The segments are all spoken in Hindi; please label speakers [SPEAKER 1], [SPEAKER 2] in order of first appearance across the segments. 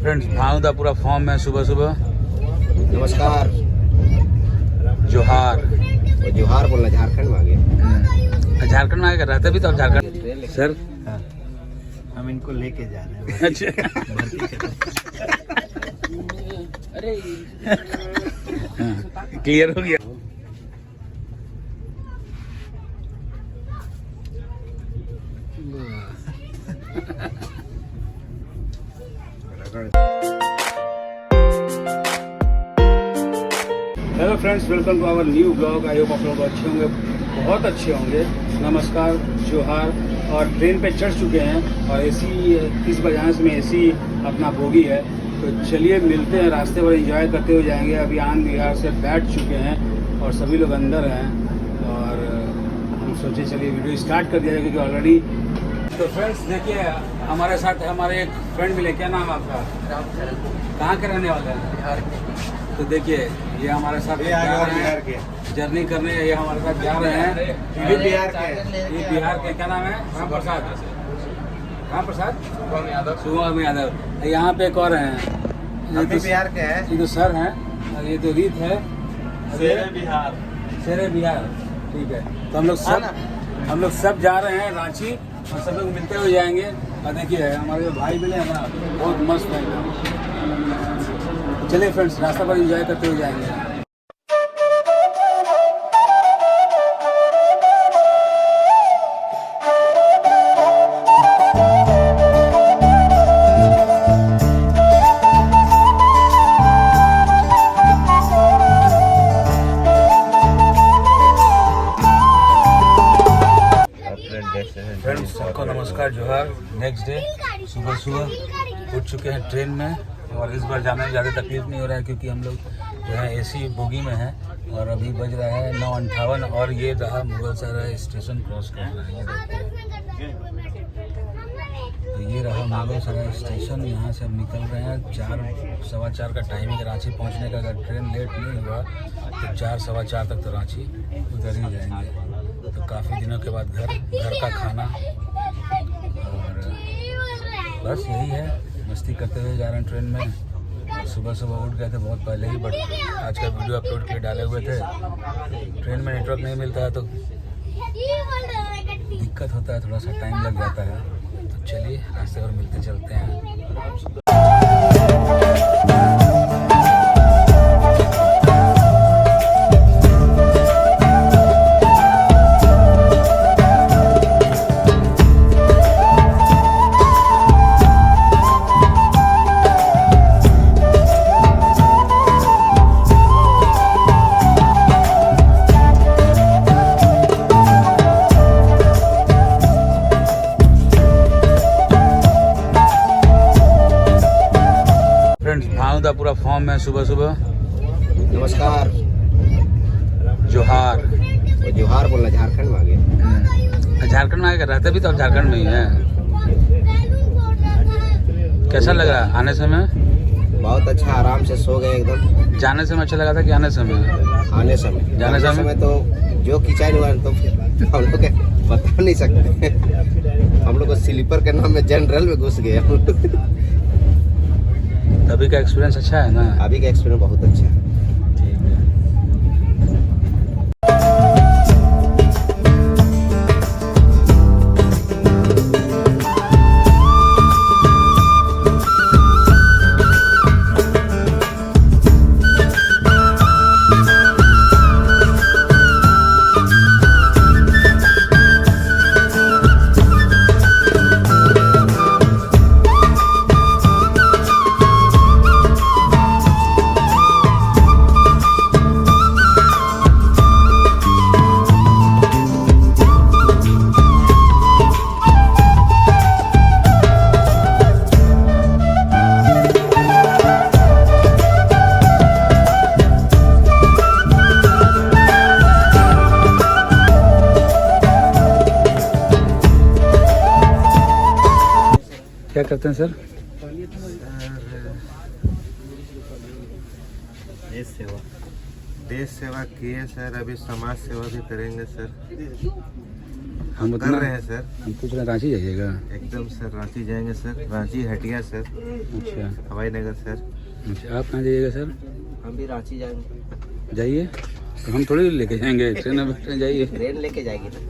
[SPEAKER 1] फ्रेंड्स भानुदा पूरा फॉर्म में सुबह सुबह।
[SPEAKER 2] नमस्कार।
[SPEAKER 1] जोहार।
[SPEAKER 2] वो जोहार बोलना झारखंड में आ गए।
[SPEAKER 1] झारखंड में आगे रहते भी तो झारखंड सर।
[SPEAKER 2] हाँ। हम इनको लेके जा रहे हैं।
[SPEAKER 1] अच्छा
[SPEAKER 2] अरे
[SPEAKER 1] क्लियर हो गया। Hello friends, welcome to our new blog. I hope आप लोग अच्छे होंगे, बहुत अच्छे होंगे। नमस्कार, जोहार। और ट्रेन पे चढ़ चुके हैं और एसी 30 बजाने में एसी अपना बोगी है। तो चलिए मिलते हैं, रास्ते पर एंजॉय करते हुए जाएंगे। अभी आनंद विहार से बैठ चुके हैं और सभी लोग अंदर हैं और हम सोचे चलिए वीडियो स्टार्ट कर दिया जाए क्योंकि ऑलरेडी। तो फ्रेंड्स देखिए, हमारे साथ हमारे एक फ्रेंड मिले। क्या नाम आपका? कहाँ के रहने वाले हैं?
[SPEAKER 2] बिहार के।
[SPEAKER 1] तो देखिए ये हमारे साथ
[SPEAKER 2] बिहार के
[SPEAKER 1] जर्नी करने, ये हमारे साथ जा रहे हैं।
[SPEAKER 2] ये बिहार के।
[SPEAKER 1] ये बिहार के। क्या नाम है? राम प्रसाद। राम प्रसाद शुभम यादव। यहाँ पे एक और हैं,
[SPEAKER 2] ये तो बिहार के हैं।
[SPEAKER 1] ये तो सर हैं और ये तो रीत है।
[SPEAKER 2] शेरे बिहार।
[SPEAKER 1] शेरे बिहार, ठीक है। तो हम लोग सब जा रहे हैं रांची और सब लोग मिलते हुए जाएंगे। और देखिए हमारे जो भाई मिले हमारा बहुत मस्त है। चलिए फ्रेंड्स, रास्ता पर एंजॉय करते हुए जाएंगे। फ्रेंड्स सबको नमस्कार, जोहार। नेक्स्ट डे सुबह सुबह उठ चुके हैं ट्रेन में और इस बार जाने में ज़्यादा तकलीफ नहीं हो रहा है क्योंकि हम लोग जो है एसी बोगी में हैं। और अभी बज रहा है 9:58 और ये रहा मुगलसराय स्टेशन क्रॉस कर रहा है। तो ये रहा मुगलसराय स्टेशन, यहाँ से हम निकल रहे हैं। 4 सवा 4 का टाइमिंग रांची पहुँचने का। अगर ट्रेन लेट नहीं हुआ तो 4 सवा 4 तक तो रांची उधर ही जाएंगे। तो काफ़ी दिनों के बाद घर का खाना और बस यही है। मस्ती करते हुए जा रहे हैं ट्रेन में। सुबह सुबह उठ गए थे बहुत पहले ही, बट आज का वीडियो अपलोड के डाले हुए थे। ट्रेन में नेटवर्क नहीं मिलता है तो दिक्कत होता है, थोड़ा सा टाइम लग जाता है। तो चलिए रास्ते पर मिलते चलते हैं। भानुदा पूरा फॉर्म में सुबह सुबह।
[SPEAKER 2] नमस्कार।
[SPEAKER 1] जोहार।
[SPEAKER 2] वो जोहार बोलना झारखंड में आ गए।
[SPEAKER 1] झारखंड में आगे रहते भी तो झारखंड में ही है। कैसा लग रहा है आने समय?
[SPEAKER 2] बहुत अच्छा, आराम से सो गए एकदम।
[SPEAKER 1] जाने समय अच्छा लगा था कि आने समय?
[SPEAKER 2] आने समय।
[SPEAKER 1] जाने समय
[SPEAKER 2] तो जो खिंचाई हुआ तो हम लोग बता नहीं सकते। हम लोग को स्लीपर के नाम में जनरल में घुस गए हम लोग।
[SPEAKER 1] अभी का एक्सपीरियंस अच्छा है ना?
[SPEAKER 2] अभी का एक्सपीरियंस बहुत अच्छा है।
[SPEAKER 1] क्या करते हैं सर?
[SPEAKER 2] देश सेवा किए सर, अभी समाज सेवा भी करेंगे सर।
[SPEAKER 1] हम
[SPEAKER 2] कर रहे हैं सर।
[SPEAKER 1] हम पूछ रहे हैं रांची जाइएगा?
[SPEAKER 2] एकदम सर, रांची जाएंगे सर। रांची हटिया सर,
[SPEAKER 1] अच्छा
[SPEAKER 2] हवाई नगर सर।
[SPEAKER 1] अच्छा, आप कहाँ जाइएगा सर?
[SPEAKER 2] हम भी रांची जाएंगे।
[SPEAKER 1] जाइए, तो हम थोड़ी लेके जाएंगे, ट्रेन में बैठे जाइए।
[SPEAKER 2] ट्रेन लेके जाएगी ना,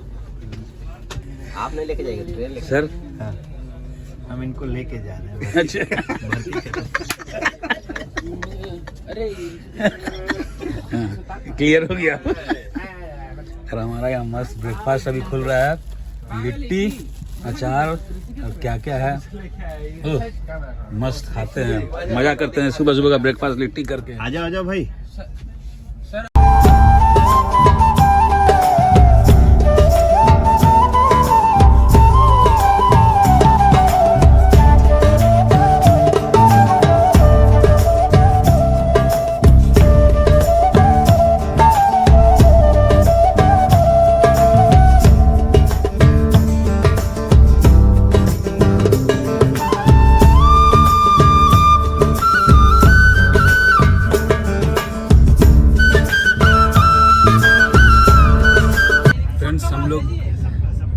[SPEAKER 2] आप नहीं लेके जाएंगे, ट्रेन लेके।
[SPEAKER 1] सर
[SPEAKER 2] हम इनको लेके जा रहे हैं।
[SPEAKER 1] अच्छा क्लियर हो गया। और हमारा यहाँ मस्त ब्रेकफास्ट अभी खुल रहा है, लिट्टी अचार और क्या क्या है। मस्त खाते हैं, मजा करते हैं सुबह सुबह का ब्रेकफास्ट लिट्टी करके।
[SPEAKER 2] आ जाओ भाई।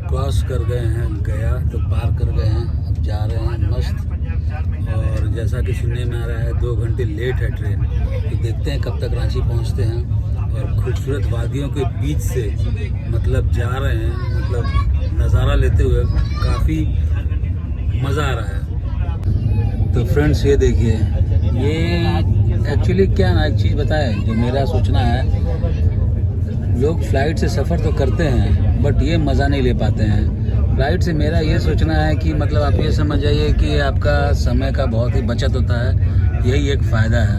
[SPEAKER 1] क्रॉस कर गए हैं गया, तो पार कर गए हैं, अब जा रहे हैं मस्त। और जैसा कि सुनने में आ रहा है 2 घंटे लेट है ट्रेन, तो देखते हैं कब तक रांची पहुंचते हैं। और खूबसूरत वादियों के बीच से मतलब जा रहे हैं, मतलब नज़ारा लेते हुए काफ़ी मज़ा आ रहा है। तो फ्रेंड्स ये देखिए, ये एक्चुअली क्या ना, एक चीज़ बताएं जो मेरा सोचना है, लोग फ्लाइट से सफ़र तो करते हैं बट ये मज़ा नहीं ले पाते हैं। फ्लाइट से मेरा ये सोचना है कि मतलब आप ये समझ जाइए कि आपका समय का बहुत ही बचत होता है, यही एक फ़ायदा है।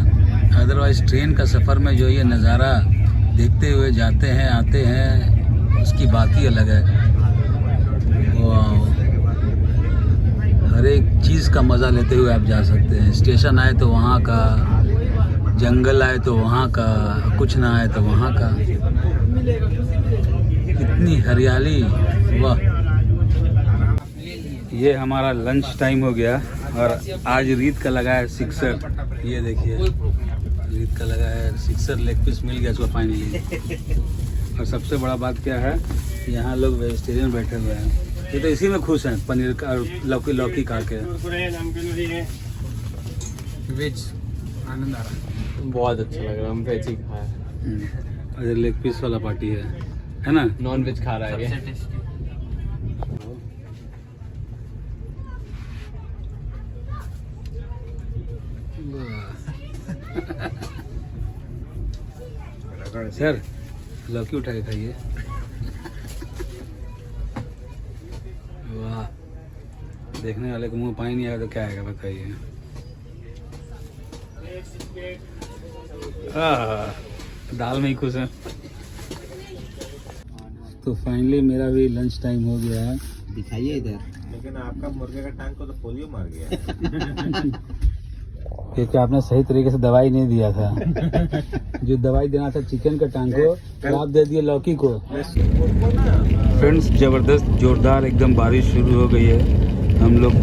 [SPEAKER 1] अदरवाइज़ ट्रेन का सफ़र में जो ये नज़ारा देखते हुए जाते हैं आते हैं, उसकी बात ही अलग है। हर एक चीज़ का मज़ा लेते हुए आप जा सकते हैं। स्टेशन आए तो वहाँ का, जंगल आए तो वहाँ का, कुछ ना आए तो वहाँ का, कितनी हरियाली, वाह। ये हमारा लंच टाइम हो गया और आज रीत का लगा है सिक्सर। ये देखिए रीत का लगा है सिक्सर, लेग पीस मिल गया इसको फाइनली। और सबसे बड़ा बात क्या है, यहाँ लोग वेजिटेरियन बैठे हुए हैं, ये तो इसी में खुश हैं, पनीर का और लौकी खा के।
[SPEAKER 3] वेज आनंद आ रहा है, बहुत अच्छा लग रहा है। हम वेज ही खाया,
[SPEAKER 1] और लेग पीस वाला पार्टी है ना?
[SPEAKER 3] नॉन वेज खा रहा है ये।
[SPEAKER 1] सर लौकी उठा के खाइए। वाह, देखने वाले को मुंह पानी नहीं आएगा तो क्या आएगा बताइए। दाल में ही खुश है। तो फाइनली मेरा भी लंच टाइम हो गया है।
[SPEAKER 2] दिखाइए इधर। लेकिन आपका मुर्गे का टांग को तो पोलियो मार गया।
[SPEAKER 1] क्योंकि आपने सही तरीके से दवाई नहीं दिया था। जो दवाई देना था चिकन का टांग को, तो आप दे दिए लौकी को। फ्रेंड्स, जबरदस्त जोरदार एकदम बारिश शुरू हो गई है। हम लोग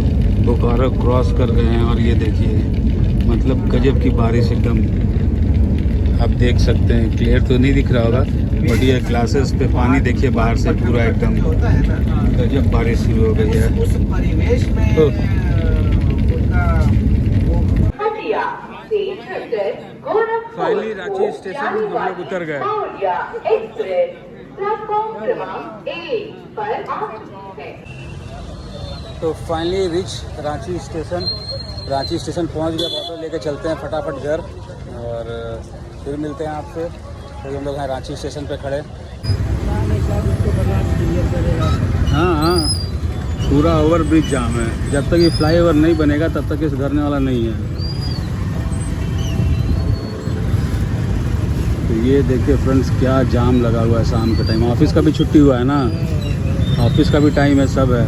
[SPEAKER 1] बोकारो क्रॉस कर गए हैं और ये देखिए मतलब गजब की बारिश एकदम, आप देख सकते हैं। क्लियर तो नहीं दिख रहा होगा बट ये ग्लासेस पे पानी देखिए बाहर से पूरा एकदम गजब बारिश शुरू हो गई है। तो फाइनली रांची स्टेशन हम लोग उतर गए। तो finally rich Ranchi station. Ranchi station पहुंच गया, ऑटो लेके चलते हैं फटाफट घर और फिर मिलते हैं आपसे। तो हम लोग हैं रांची स्टेशन पे खड़े। हाँ, पूरा ओवर ब्रिज जाम है। जब तक ये फ्लाईओवर नहीं बनेगा तब तक ये सुधरने वाला नहीं है। तो ये देखिए फ्रेंड्स, क्या जाम लगा हुआ है शाम के टाइम। ऑफिस का भी छुट्टी हुआ है ना, ऑफिस का भी टाइम है, सब है।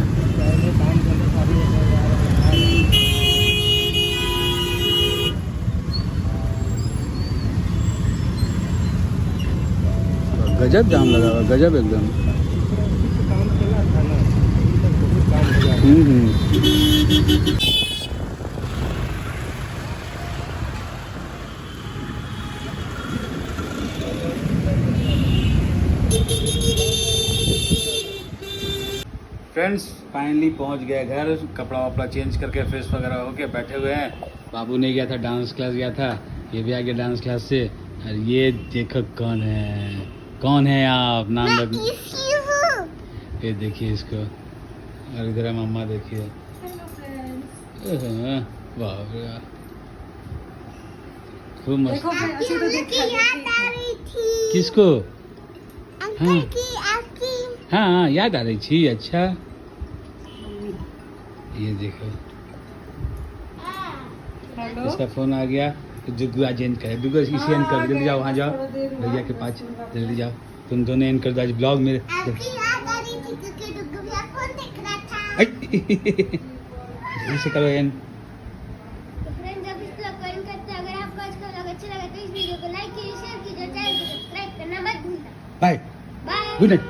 [SPEAKER 1] गजब जाम लगा हुआ, गजब एकदम। फ्रेंड्स फाइनली पहुंच गए घर, कपड़ा वपड़ा चेंज करके फ्रेश वगैरह होके बैठे हुए हैं। बाबू ने गया था डांस क्लास गया था, ये भी आ गया डांस क्लास से। और ये देखो कौन है आप, नाम बता। ये देखिए इसको, और इधर मम्मा देखिए। वाह वाह, खूब मस्त। किसको? हाँ हाँ याद आ रही थी। अच्छा ये देखो इसका फोन आ गया, जुगुआ एंड करे। जुगुआ इसे एंड कर, जल्दी जाओ, वहाँ जाओ भैया के पास, जल्दी जाओ। तुम दोनों एंड कर दो आज ब्लॉग मेरे। इसे करो एंड। Bye, good night.